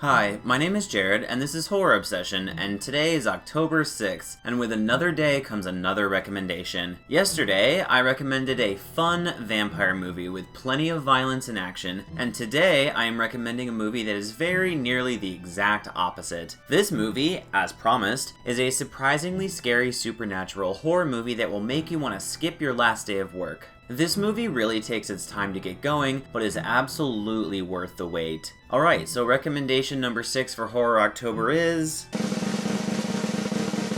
Hi, my name is Jared, and this is Horror Obsession, and today is October 6th, and with another day comes another recommendation. Yesterday, I recommended a fun vampire movie with plenty of violence and action, and today I am recommending a movie that is very nearly the exact opposite. This movie, as promised, is a surprisingly scary supernatural horror movie that will make you want to skip your last day of work. This movie really takes its time to get going, but is absolutely worth the wait. Alright, so recommendation number 6 for Horror October is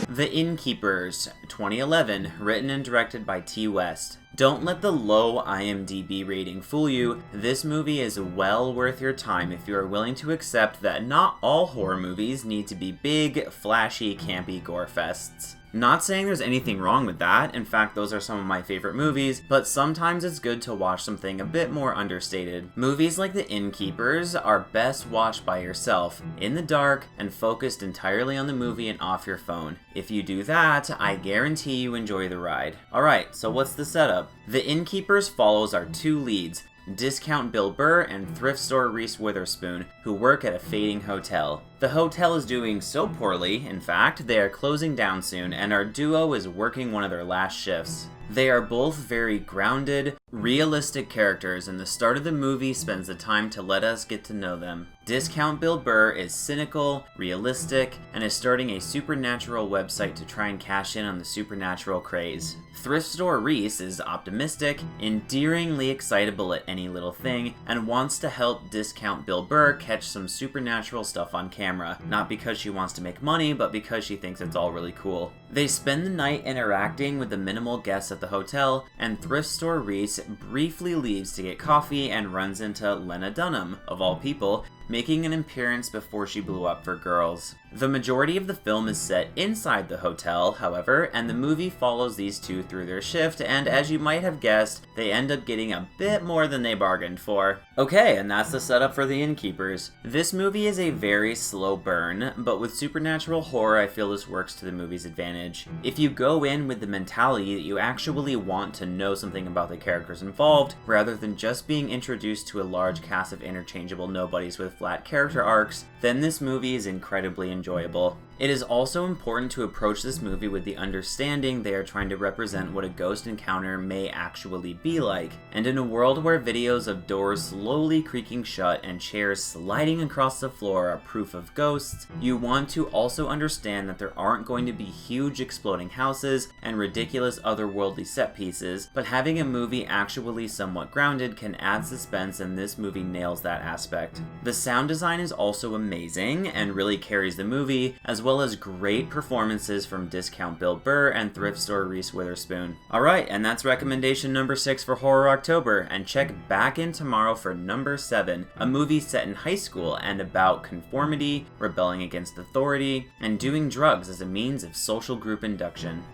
The Innkeepers, 2011, written and directed by T. West. Don't let the low IMDb rating fool you. This movie is well worth your time if you are willing to accept that not all horror movies need to be big, flashy, campy gore fests. Not saying there's anything wrong with that, in fact those are some of my favorite movies, but sometimes it's good to watch something a bit more understated. Movies like The Innkeepers are best watched by yourself, in the dark, and focused entirely on the movie and off your phone. If you do that, I guarantee you enjoy the ride. Alright, so what's the setup? The Innkeepers follows our two leads, Discount Bill Burr and thrift store Reese Witherspoon, who work at a fading hotel. The hotel is doing so poorly, in fact, they are closing down soon, and our duo is working one of their last shifts. They are both very grounded, realistic characters, and the start of the movie spends the time to let us get to know them. Discount Bill Burr is cynical, realistic, and is starting a supernatural website to try and cash in on the supernatural craze. Thrift store Reese is optimistic, endearingly excitable at any little thing, and wants to help Discount Bill Burr catch some supernatural stuff on camera, not because she wants to make money, but because she thinks it's all really cool. They spend the night interacting with the minimal guests at the hotel, and thrift store Reese briefly leaves to get coffee and runs into Lena Dunham, of all people, making an appearance before she blew up for girls. The majority of the film is set inside the hotel, however, and the movie follows these two through their shift, and as you might have guessed, they end up getting a bit more than they bargained for. Okay, and that's the setup for The Innkeepers. This movie is a very slow burn, but with supernatural horror I feel this works to the movie's advantage. If you go in with the mentality that you actually want to know something about the characters involved, rather than just being introduced to a large cast of interchangeable nobodies with flat character arcs, then this movie is incredibly enjoyable. It is also important to approach this movie with the understanding they are trying to represent what a ghost encounter may actually be like, and in a world where videos of doors slowly creaking shut and chairs sliding across the floor are proof of ghosts, you want to also understand that there aren't going to be huge exploding houses and ridiculous otherworldly set pieces, but having a movie actually somewhat grounded can add suspense, and this movie nails that aspect. The sound design is also amazing and really carries the movie, as well as great performances from Discount Bill Burr and thrift store Reese Witherspoon. Alright, and that's recommendation number 6 for Horror October, and check back in tomorrow for number 7, a movie set in high school and about conformity, rebelling against authority, and doing drugs as a means of social group induction.